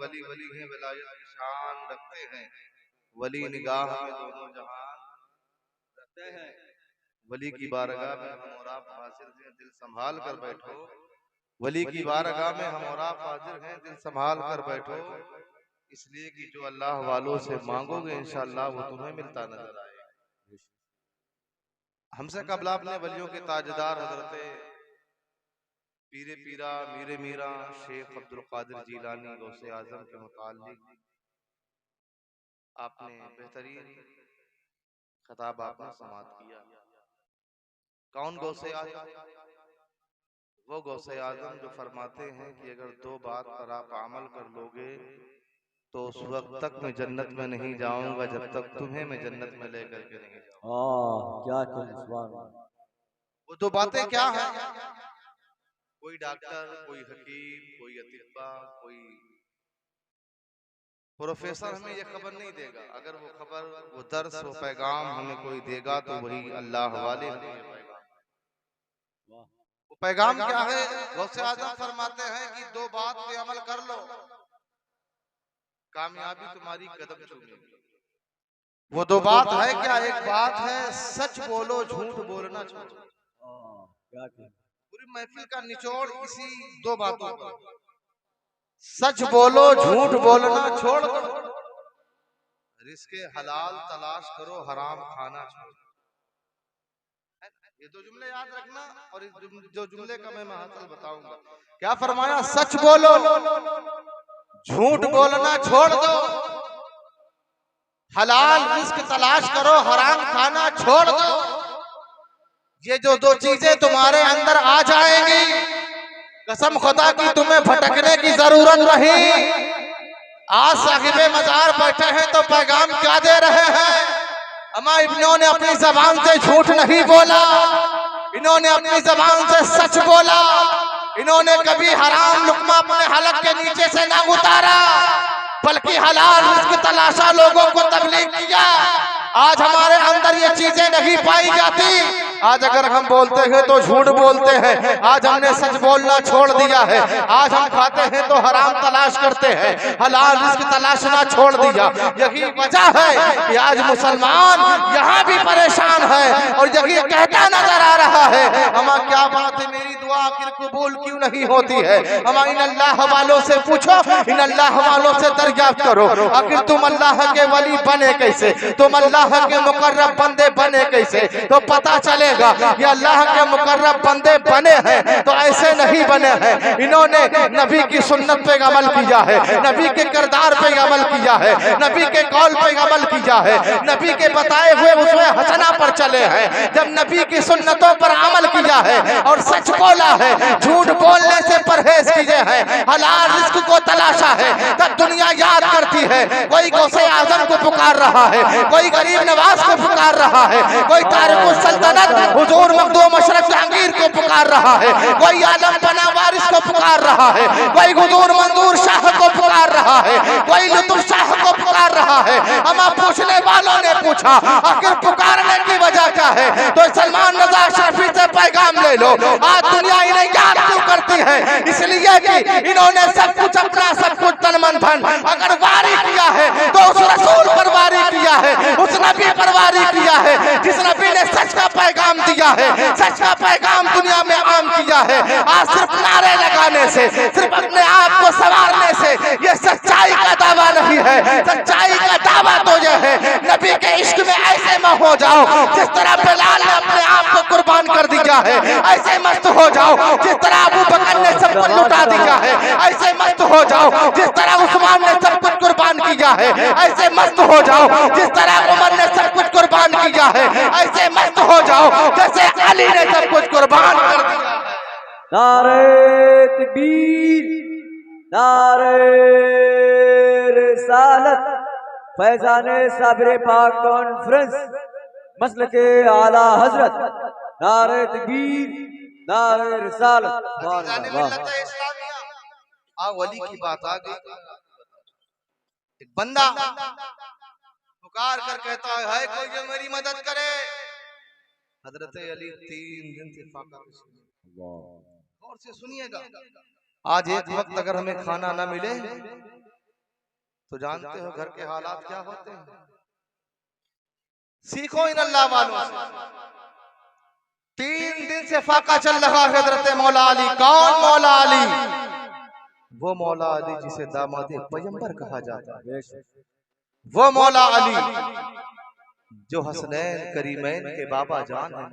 वली वली है विलायत की शान रखते हैं, वली निगाह में दोनों जहान रखते हैं। वली की बारगाह में हम और आप हाजिर हैं, दिल संभाल कर बैठो। वली की बारगाह में हम और आप हाजिर हैं, दिल संभाल कर बैठो। इसलिए कि जो अल्लाह वालों से मांगोगे इंशाअल्लाह वो तुम्हें मिलता नजर आएगा। हमसे कबला अपने वलियों के ताजदार हजरते पीरे पीरा मीरे मीरा शेख अब्दुल कादिर जीलानी गौसे आजम के मुताल्लिक आपने बेहतरीन खिताब आपने समाअत किया। कौन गौसे आजम? वो गौसे आजम जो फरमाते हैं कि अगर दो बात पर आप अमल कर लोगे तो उस वक्त तक मैं जन्नत में नहीं जाऊंगा जब तक तुम्हें मैं जन्नत में लेकर के नहीं जाऊंगा। क्या सुभान। वो दो बातें क्या हैं? कोई डॉक्टर, कोई हकीम, कोई अतिब्बा, कोई प्रोफेसर हमें ये खबर नहीं देगा। अगर वो खबर, वो दर्स, वो पैगाम हमें कोई देगा तो वही अल्लाह वाले हमें ये पैगाम। वो पैगाम क्या है? गौसे आजम फरमाते हैं कि दो बात पे अमल कर लो, कामयाबी तुम्हारी कदम चूमेगी। वो दो बात है क्या? एक बात है सच बोलो, झूठ बोलना छोड़ो। पूरी महफिल का निचोड़ इसी दो बातों पर। सच बोलो, झूठ बोलना छोड़ दो, रिस्के हलाल तलाश करो, हराम खाना छोड़ो। ये दो जुमले याद रखना। और इस जो जुमले का मैं महत्व बताऊंगा। क्या फरमाया? सच बोलो, झूठ बोलना छोड़ दो, हलाल रिस्क तलाश करो, हराम खाना छोड़ दो। ये जो दो चीजें तुम्हारे अंदर आ जाएंगी, कसम खुदा की तुम्हें भटकने की जरूरत नहीं। आज साहिबे मजार बैठे हैं तो पैगाम क्या दे रहे हैं? अमा इन्होंने अपनी जबान से झूठ नहीं बोला, इन्होंने अपनी जबान से सच बोला, इन्होंने कभी हराम लुकमा अपने हलक के नीचे से ना उतारा, बल्कि हलाल रिस्क तलाशा, लोगों को तबलीग किया। आज हमारे अंदर ये चीजें नहीं पाई जाती। आज अगर हम बोलते हैं तो झूठ बोलते हैं। आज हमने सच बोलना छोड़ दिया है। आज हम खाते हैं तो हराम तलाश करते हैं, हलाल रिस्क तलाशना छोड़ दिया। यही वजह है कि आज मुसलमान यहाँ भी परेशान है और यही कहता नजर आ रहा है, हमा क्या बात है, मेरी दुआ आखिर कबूल क्यों नहीं होती है? हमा इन अल्लाह वालों से पूछो, इन अल्लाह वालों से दरियाफ्त करो, आखिर तुम अल्लाह के वली बने कैसे, तुम अल्लाह के मुकर्रब बंदे बने कैसे? तो पता चले ये अल्लाह के मुकर्रब बंदे बने हैं तो ऐसे नहीं बने हैं। इन्होंने नबी की सुन्नत पे अमल किया है, नबी के किरदार पे अमल किया है, नबी के कौल पे अमल किया है, नबी के बताए हुए उसमें हसना पर चले हैं। जब नबी की सुन्नतों पर अमल किया है और सच बोला है, झूठ बोलने से परहेज किए हैं, हलाल रिस्क को तलाशा है, तब दुनिया याद करती है। कोई गौसे आजम को पुकार रहा है, कोई गरीब नवाज को पुकार रहा है, कोई तारिकुल सल्तनत हुजूर मखदूम अशरफ जहांगीर को पुकार रहा है, कोई आलम बना वारिस को पुकार रहा है, कोई हुजूर मंजूर शाह को पुकार रहा है, कोई लुत्फ शाह को पुकार रहा है। हम पूछने वालों ने पूछा आखिर पुकारने की वजह क्या है? तो सलमान रजा शफी से पैगाम ले लो। आज दुनिया इन्हें याद क्यों करती है? इसलिए कि इन्होंने सब कुछ अपना, सब कुछ तन मन धन अगर वारी किया है तो उस रसूल पर वारी किया है, उस नबी पर वारी किया है जिस नबी ने सच का पैगाम दिया है, सच का पैगाम दुनिया में आम किया है। आज सिर्फ नारे लगाने से, सिर्फ अपने आप को संवारने से ये सच्चाई का दावा नहीं है। सच्चाई का दावा तो ये है नबी के इश्क में ऐसे में हो जाओ जिस तरह बिलाल ने अपने आप को कुर्बान कर दिया है, ऐसे मस्त हो जाओ जिस तरह अबू बकर ने सब कुछ लुटा दिया है, ऐसे मस्त हो जाओ जिस तरह उस्मान ने सब कुछ कुर्बान किया है, ऐसे मस्त हो जाओ जिस तरह उमर ने सब कुछ कुर्बान किया है, ऐसे मस्त हो जाओ जैसे अली ने सब कुछ कुर्बान कर दिया है। नारे तकबीर, नारे रिसालत, फैजाने साबिर पाक कॉन्फ्रेंस, मसल के आला हजरत, नारे तकबीर, नारे रिसालत। वली की बात आ गई। एक बंदा पुकार कर कहता है कोई जो मेरी मदद करे। हजरत अली 3 दिन से फाका। गौर से सुनिएगा, आज एक वक्त अगर हमें खाना ना मिले तो जानते हो घर के हालात क्या होते हैं। सीखो इन अल्लाह वालों से। 3 दिन से फाका चल रहा है हजरत मौला अली। कौन मौला अली? वो मौला अली जिसे दामादे पैगंबर कहा जाता है। वो मौला अली जो हसनैन करीमैन के बाबा जान है।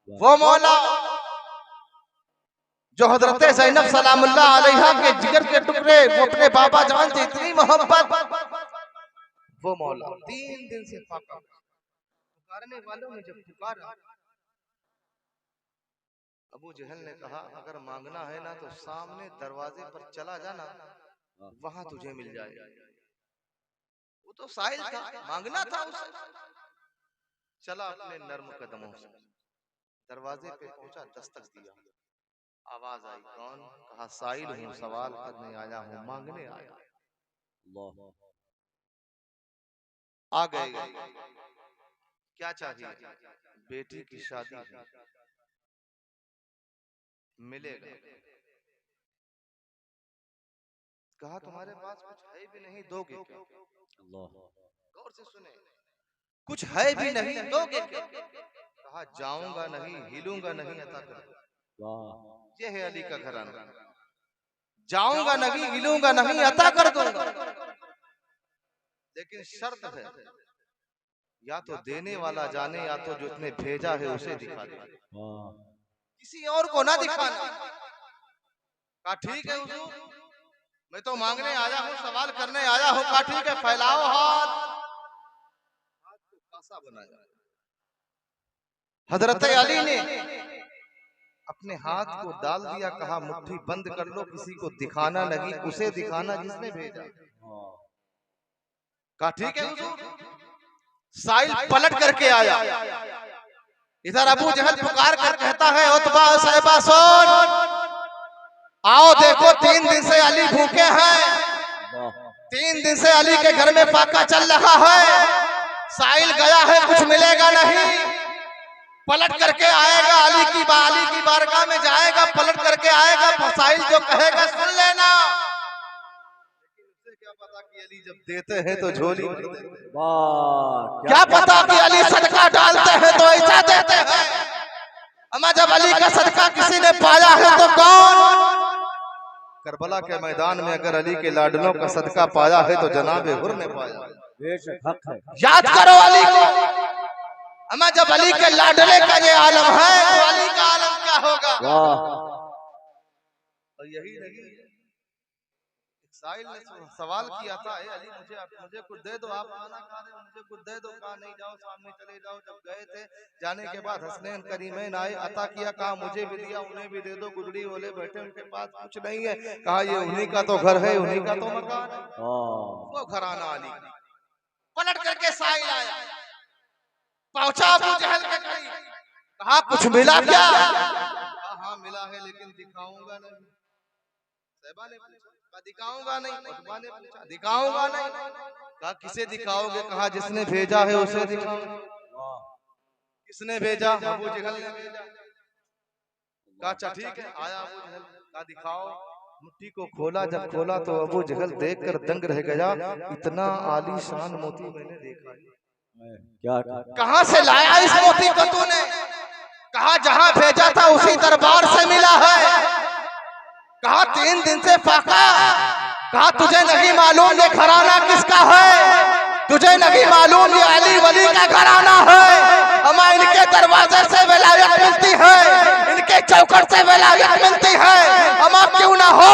वो मौला जो हजरत ज़ैनब सलामुल्लाह अलैहा के जिगर के टुकड़े, वो अपने बाबा जान से इतनी मोहब्बत। वो मौला 3 दिन से फाका। पुकारने वालों ने जब पुकारा, अबू जहल ने कहा अगर मांगना है ना तो सामने दरवाजे पर चला जाना, वहां तुझे मिल जाएगा। वो तो साहिल था, मांगना था उसे। चला अपने नर्म कदमों से दरवाजे पे पहुंचा, दस्तक दिया। आवाज आई, कौन? कहा साहिल हूँ, सवाल करने आया हूँ, मांगने आया। आ गए। क्या चाहिए? बेटी की शादी है, मिलेगा। कहा तुम्हारे पास कुछ है भी नहीं, दोगे क्या? गौर से सुने, कुछ है भी नहीं, दोगे क्या? कहा जाऊंगा नहीं, हिलूंगा नहीं, अता कर। ये है अली का घराना। जाऊंगा नहीं, हिलूंगा नहीं, अता कर दूंगा। लेकिन शर्त है, या तो देने वाला जाने, या तो जो उसने भेजा है उसे दिखा दे, किसी और को ना दिखाना। कहा ठीक है हुजूर, मैं तो मांगने आया हूँ, सवाल करने आया हूँ। कहा ठीक है, फैलाओ हाथ। हाथ को कासा बनाया। हजरत अली ने अपने हाथ को डाल दिया। कहा मुट्ठी बंद कर लो, किसी को दिखाना नहीं, उसे दिखाना जिसने भेजा। कहा ठीक है हुजूर। साहिल पलट करके आया। इधर अबू जहल पुकार कर कहता है, उतबा साहिबा सुन, आओ देखो 3 दिन से अली भूखे हैं। 3 दिन से अली के घर में फाका चल रहा है। साहिल गया है, कुछ मिलेगा नहीं, पलट करके आएगा। अली की बारगाह में जाएगा, पलट करके आएगा। साहिल जो कहेगा सुन लेना। क्या पता कि अली जब देते हैं तो झोली भर देते हैं। क्या पता कि अली सदका डालते हैं तो ऐसा देते हैं। अमा जब अली का सदका किसी ने पाया है तो कौन? करबला के मैदान में अगर अली के लाडलों का सदका पाया है तो जनाबे हुर ने पाया। याद करो अली को। अमा जब अली के लाडले का ये आलम है तो अली का आलम क्या होगा? और यही नहीं, साहिल ने सवाल किया था, अली मुझे कुछ दे दो, आप खाना खा रहे हो, मुझे कुछ दे दो। कहा नहीं, जाओ सामने चले जाओ। जब गए थे, जाने के बाद हसनैन करीमैन आए, अता किया। कहा मुझे भी दिया, उन्हें भी दे दो। गुजरी वाले बैठे, उनके पास कुछ नहीं है। कहा ये उन्हीं का तो घर है, उन्हीं का तो मकान है। वो घराना अली। पलट करके साहिल आया, पहुंचा अबू जहल के करीब। कहा कुछ मिला क्या? हाँ मिला है, लेकिन दिखाऊंगा नहीं। साहिबा ने पूछा, दिखाऊंगा नहीं। उतबा ने पूछा, दिखाऊंगा नहीं। कहा किसे दिखाओगे? कहा जिसने भेजा है उसे दिखाऊंगा। किसने भेजा? अबू जहल ने भेजा। कहा अच्छा ठीक है। आया अबू जहल, कहा दिखाओ। मुट्ठी को खोला, जब खोला तो अबू जहल देखकर दंग रह गया। इतना आलीशान मोती मैंने देखा क्या? कहां से लाया इस मोती को तूने? कहा जहां भेजा था उसी दरबार से मिला है। कहा 3 दिन से फाका। कहा तुझे नहीं मालूम ये घराना किसका है? तुझे नहीं मालूम ये अली वली का घराना है। हमें इनके दरवाजे से विलायत मिलती है, इनके चौखट से विलायत मिलती है। हम क्यों ना हो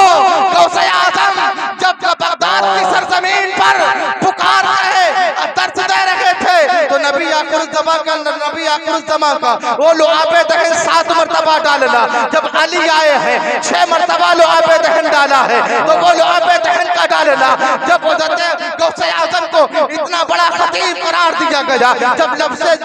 गौसे आजम जब बगदाद की सरजमीन पर पुकार रहे, दर्द दे रहे थे, तो नबी आखिरुज़्ज़मा का वो लुआबे दहन 7 मरतबा डालना। जब अली आए हैं 6 मरतबा लुआबे दहन डाला है, तो वो लुआबे दहन का डालना। जब गौसे आजम को इतना बड़ा खतीब करार दिया गया, जब लब से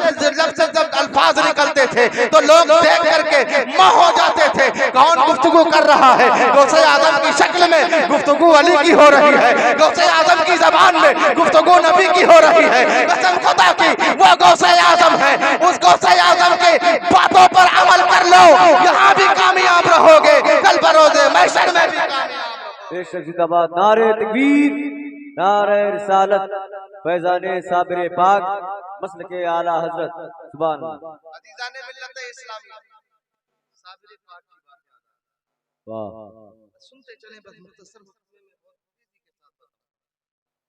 जब अल्फाज निकलते थे तो लोग देख करके मां हो जाते थे। कौन गुफ्तगू कर रहा है? गौसे आजम की शक्ल में गुफ्तगू अली की हो रही है, गौसे आजम की जबान में गुफ्तगू नबी की हो रही है। कसम खुदा की वो गौसे आजम है। उस गौसे आजम के बातों पर अमल कर लो, यहाँ भी कामयाब रहोगे, कल बरोज़े महशर में भी कामयाब रहोगे। बेशक जिंदाबाद। नारे तकबीर, नारे रिसालत फैजाने साबिर पाक मसल के आला हजरत सुभान अल्लाह। अजीजाने मिल्लत इस्लामी साबिर पाक की बात वाह सुनते चले बस मुख्तसर वक्त में बहुत तेजी के साथ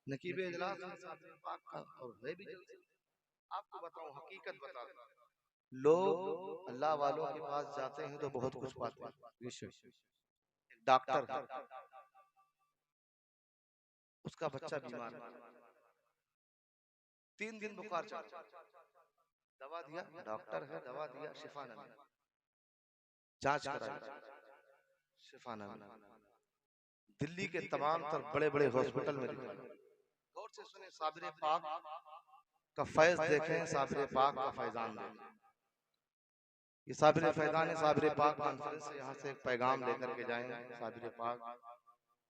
नकीबे इजलास में साबिर पाक का और है भी जल्दी आपको बताऊं हकीकत बता दूं लोग अल्लाह वालों के पास जाते हैं तो बहुत कुछ पाते हैं एक डॉक्टर है उसका बच्चा बीमार है 3 दिन बुखार चढ़ा दवा दिया डॉक्टर है दवा दिया शिफा न मिला जांच कराई शिफा न मिला दिल्ली के तमाम तर बड़े बड़े हॉस्पिटल में दिखाया गौर से सुने साबिर पाक का फैज देखें साबिर पाक का फैजान देखें ये साबिर फैजान साबिर पाक कॉन्फ्रेंस से यहाँ से एक पैगाम लेकर के जाएं साबिर पाक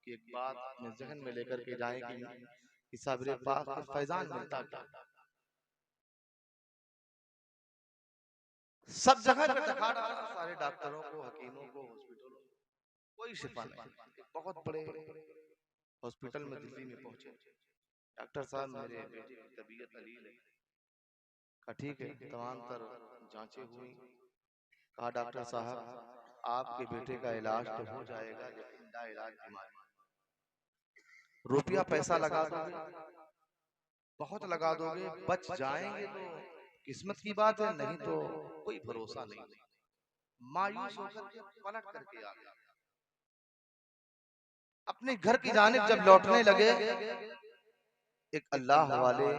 की एक बात अपने जहन में लेकर के जाएं कि साबिर पाक का फैजान मिलता क्या सब जगह पे दिखा डाला सारे डॉक्टरों को हकीमों को हॉस्पिटलों कोई शिफा नहीं बहुत बड़े हॉस्पिटल में दिल्ली में पहुंचे डॉक्टर साहब मेरे बेटे की तबीयत अलील है कहा ठीक है तमाम तर जांचें हुई कहा डॉक्टर साहब आपके बेटे का इलाज तो हो जाएगा लेकिन लाइलाज बीमारी रुपया पैसा लगा दोगे बहुत लगा दोगे बच जाएंगे तो किस्मत की बात है नहीं तो कोई भरोसा नहीं मायूस होकर के पलट करके आ गया अपने घर की जानिब जब लौटने लगे एक अल्लाह वाले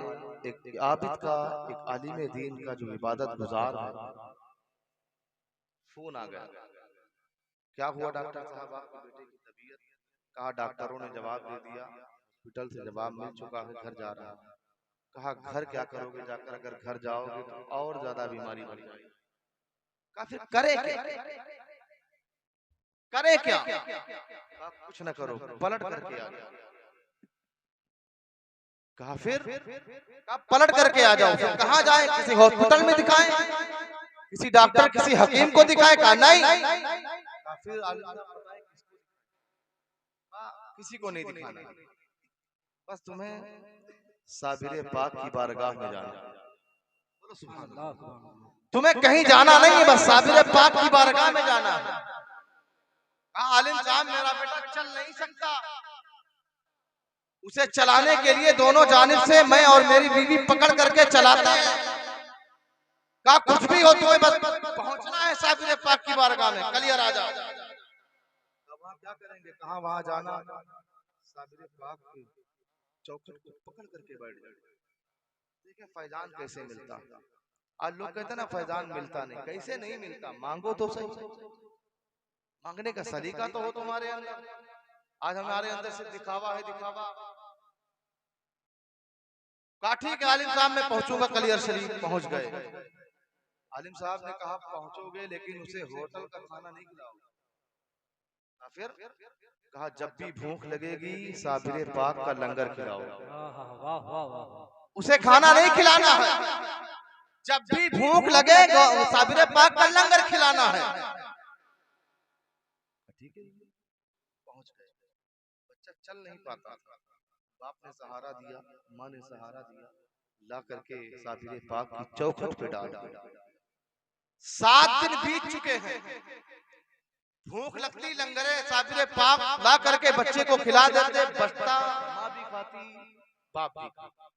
एक आबिद का एक आलिम दीन का जो इबादत गुजार है फोन आ गया क्या हुआ डॉक्टर साहब आपके बेटे की तबीयत कहा डॉक्टरों ने जवाब दे दिया हॉस्पिटल से जवाब मिल चुका है घर जा रहा है कहा घर क्या करोगे जाकर अगर घर जाओगे तो और ज्यादा बीमारी बढ़ जाएगी कहा फिर करे क्या कहा कुछ न करो पलट करके आ जाओ कहा फिर कहा पलट करके आ जाओ फिर कहाँ जाए किसी हॉस्पिटल में दिखाएं किसी डॉक्टर किसी हकीम को दिखाएं कहा नहीं फिर किसी को नहीं दिखाना बस तुम्हें साबिर पाक की बारगाह में जाना तुम्हें कहीं जाना नहीं है बस साबिर पाक की बारगाह में जाना है आलिम साहब मेरा बेटा चल नहीं सकता उसे चलाने के लिए दोनों जानिब से मैं और मेरी बीवी पकड़ करके चलाते हैं कहा कुछ भी हो तुम्हें बस पहुंचना है साबिर पाक की बारगाह में कलियर आ जाओ क्या करेंगे कहाँ वहां जाना साबिर पाक की चौखट को पकड़ करके बैठ जाए देखिए फैजान कैसे मिलता आज लोग कहते ना फैजान मिलता नहीं कैसे नहीं मिलता मांगो तो सही मांगने का सलीका तो हो तुम्हारे अंदर आज हमारे अंदर से दिखावा है दिखावा काठी के आलिम साहब में पहुंचूंगा कलियर शरीफ पहुंच गए आलिम साहब ने कहा पहुंचोगे लेकिन उसे होटल का खाना नहीं खिलाओगे फिर कहा जब भी भूख लगेगी साबिर पाक का लंगर खिलाओ उसे खाना नहीं खिलाना है जब भी भूख लगे साबिर पाक का लंगर खिलाना है ठीक है पहुंच गए बच्चा चल नहीं पाता था बाप ने सहारा दिया माँ ने सहारा दिया ला करके साबिर पाक की चौखट पे डाल दिया 7 दिन बीत चुके हैं भूख लगती लंगरे साबिर पाक ला करके बच्चे को खिला देते बचता माँ भी खाती बाप भी खाता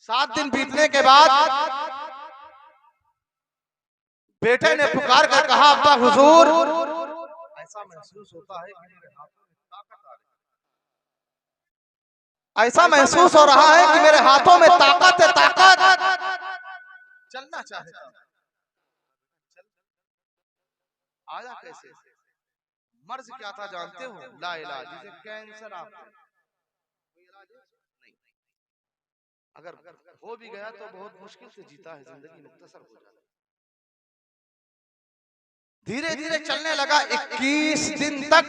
7 दिन बीतने के बाद बेटे ने पुकार कर कहा अब्बा हुजूर ऐसा महसूस होता है कि मेरे हाथों में ताकत आ रही है ऐसा महसूस हो रहा है कि मेरे हाथों में ताकत है ताकत चलना चाहता आया कैसे मर्ज क्या था जानते हो ला इलाज जिसे कैंसर आपको कोई इलाज नहीं अगर हो भी गया तो बहुत मुश्किल से जीता है जिंदगी मुख्तसर हो जाती धीरे धीरे चलने लगा 21 दिन तक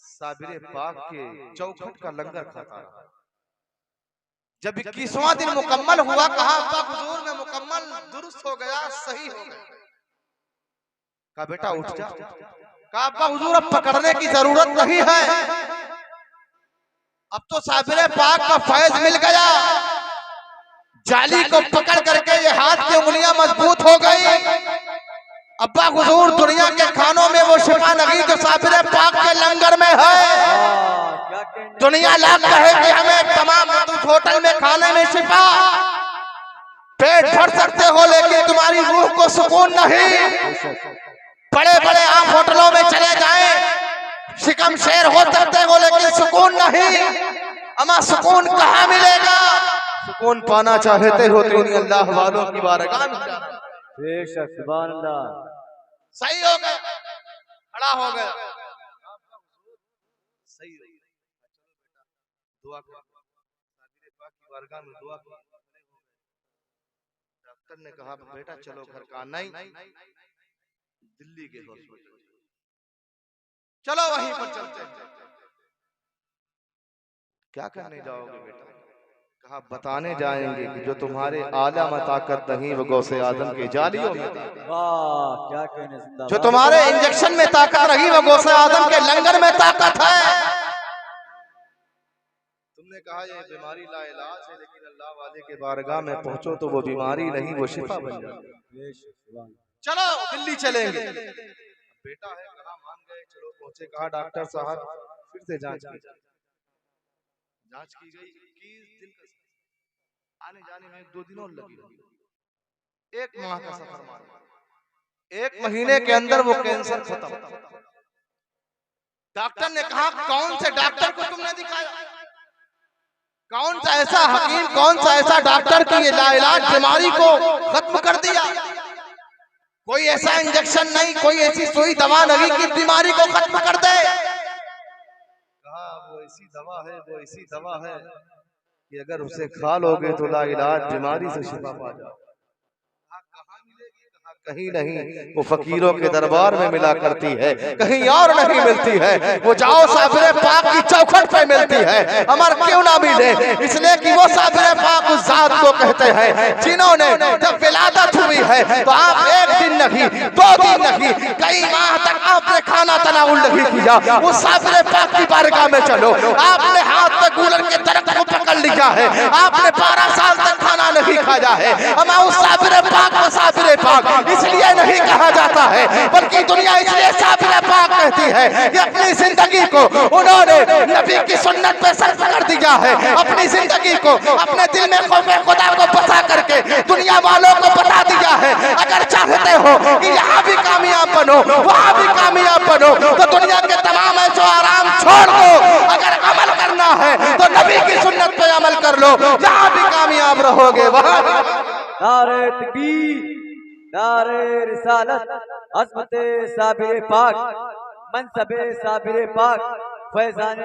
साबिर पाक के चौखट का लंगर खाता रहा जब 21वां दिन मुकम्मल हुआ कहा अब्बा हुजूर मैं मुकम्मल दुरुस्त हो गया सही हो गया कहा बेटा उठ जा कहा अब्बा हुजूर अब पकड़ने की जरूरत नहीं है अब तो साबिर पाक का फैज मिल गया, जाली को पकड़ करके ये हाथ की उंगलियां मजबूत हो गई। अब्बा हुजूर दुनिया के खानों में वो शिफा नहीं जो साबिर पाक के लंगर में है। दुनिया लाख कहे कि हमें तमाम होटल में खाने में शिफा, पेट भर सकते हो लेकिन तुम्हारी रूह को सुकून नहीं। बड़े बड़े आप होटलों में चले जाएं, शिकम शेर हो सकते हो लेकिन सुकून नहीं। अमा सुकून कहाँ मिलेगा? सुकून पाना चाहते हो तो उन्हीं अल्लाह वालों की बारगाह में जाना। बेशक सुभान अल्लाह। सही हो गया, खड़ा हो गया, सही हो गया। दुआ करो, साबिर पाक की बारगाह में दुआ करो। डॉक्टर ने कहा बेटा चलो घर का, नहीं दिल्ली के हॉस्पिटल चलो, वहीं पर चलते हैं। क्या करने जाओगे बेटा? कहा बताने जाएंगे कि जो तुम्हारे आला में ताकत नहीं वो गौसे आदम के जालियों में, वाह क्या कहने, जो तुम्हारे इंजेक्शन में ताकत रही वो गौसे आदम के लंगर में ताकत है। तुमने कहा ये बीमारी लाइलाज है, लेकिन अल्लाह वाले के बारगाह में पहुंचो तो वो बीमारी नहीं वो शिफा बन जाती। चलो दिल्ली चलेंगे। बेटा है, कहा मान गए, चलो पहुंचे। कहा डॉक्टर साहब फिर से जांच की गई, 21 दिन का आने जाने में 2 दिन और लगी, 1 माह का सफर मारा। 1 महीने के अंदर वो कैंसर खत्म। डॉक्टर ने कहा कौन से डॉक्टर को तुमने दिखाया? कौन सा ऐसा हकीम, कौन सा ऐसा डॉक्टर की ये लाइलाज बीमारी को खत्म कर दिया? कोई ऐसा इंजेक्शन नहीं, कोई ऐसी सुई दवा नहीं कि बीमारी को खत्म कर दे। कहा वो ऐसी दवा है, वो ऐसी दवा है कि अगर उसे खा लोगे तो लाइलाज बीमारी से शिफा पा जाओ। कहाँ मिलेगी? कहा कहीं नहीं, वो फकीरों के दरबार में मिला करती है, कहीं और नहीं मिलती है। वो जाओ साबिर पाक की चौखट पे मिलती है। अमर क्यों ना मिले? इसलिए कि वो साबिर पाक उस जात को कहते हैं जिन्होंने जब विलादत हुई है तो आप 1 दिन नहीं, 2 दिन नहीं, कई माह तक आपने खाना तनाउल नहीं किया। उस साबिर पाक की बारगाह में चलो, आपने हाथ में गूलर के दरख्त को पकड़ लिया है, आपने 12 साल तक खाना नहीं खाया है। अमा उस साबिर पाक को साबिर पाक इसलिए नहीं कहा जाता है, बल्कि दुनिया इसलिए साबिर पाक कहती है कि अपनी जिंदगी को उन्होंने नबी की सुन्नत पे सर्फ कर दिया है। अपनी जिंदगी को अपने दिल में खौफे खुदा को बसा करके दुनिया वालों को बता दिया है अगर चाहते हो कि यहाँ भी कामयाब बनो, वहाँ भी कामयाब बनो, तो दुनिया के तमाम ऐशो आराम छोड़ दो। अगर अमल करना है तो नबी की सुन्नत पे अमल कर लो, जहाँ भी कामयाब रहोगे वहाँ। नारे तकबीर, नारे रिसालत, अज़मत साबिर पाक, मनसब साबिर पाक, फैज़ान